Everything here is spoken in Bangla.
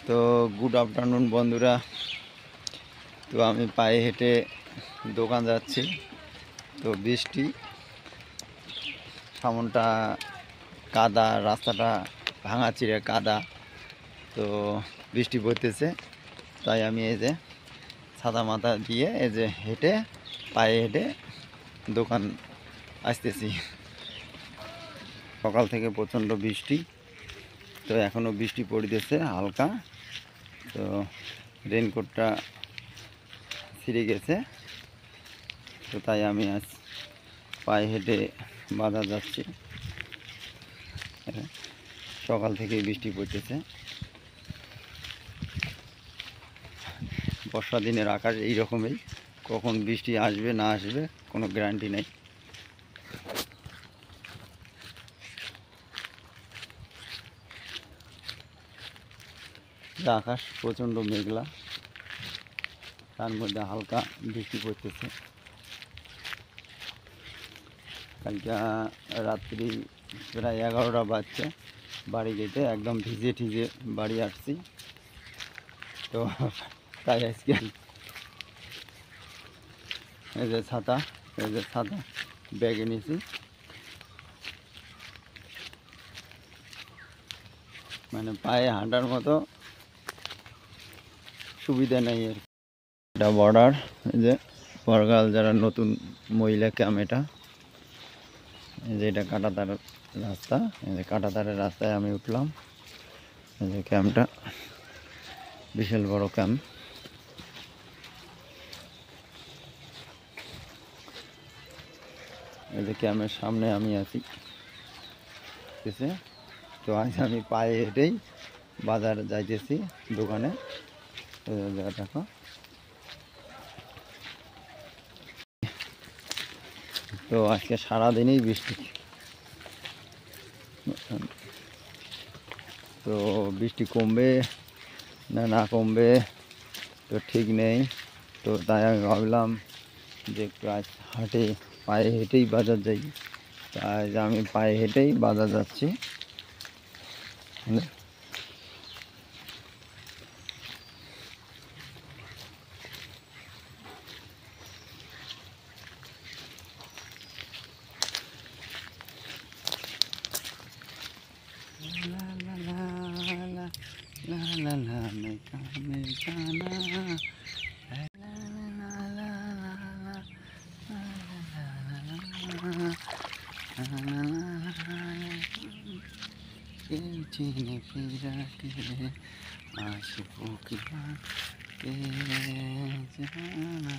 তো গুড আফটারনুন বন্ধুরা। তো আমি পায়ে হেঁটে দোকান যাচ্ছি। তো বৃষ্টি, সামনটা কাদা, রাস্তাটা ভাঙাচিরে কাদা। তো বৃষ্টি পড়তেছে, তাই আমি এই যে ছাতা মাথা দিয়ে এই যে হেঁটে পায়ে হেঁটে দোকান আসতেছি। সকাল থেকে প্রচণ্ড বৃষ্টি, তো এখনও বৃষ্টি পড়তেছে হালকা। তো রেনকোটটা ছিঁড়ে গেছে, তো তাই আমি আজ পায়ে হেঁটে বাজার যাচ্ছি। সকাল থেকেই বৃষ্টি পড়তেছে। বর্ষা দিনের আকাশ এইরকমই, কখন বৃষ্টি আসবে না আসবে কোনো গ্যারান্টি নেই। আকাশ প্রচণ্ড মেঘলা, তার মধ্যে হালকা বৃষ্টি পড়তেছে। কালকে রাত্রি প্রায় 11টা বাজছে, বাড়ি যেতে একদম ভিজে ঠিজে বাড়ি আসছি। তো তাই আজকে এই যে ছাতা ব্যাগে নিয়েছি। মানে পায়ে হাঁটার মতো সুবিধা নেই আর কি। এটা বর্ডার, এই যে বরগাল যারা নতুন মহিলা ক্যাম্প, এটা এই যে এটা কাঁটাতারের রাস্তা। এই যে কাঁটাতারের রাস্তায় আমি উঠলাম। এই যে ক্যাম্পটা বিশাল বড় ক্যাম্প। এই যে ক্যাম্পের সামনে আমি আছি। তো আজ আমি পায়ে হেঁটেই বাজার যাইতেছি দোকানে। দেখো, তো আজকে সারাদিনই বৃষ্টি। তো বৃষ্টি কমবে না কমবে তো ঠিক নেই। তো তাই আমি ভাবলাম যে একটু আজ পায়ে হেঁটেই বাজার যাই। আজ আমি পায়ে হেঁটেই বাজার যাচ্ছি। চিনে ফিরাতে আসবো কি জানা।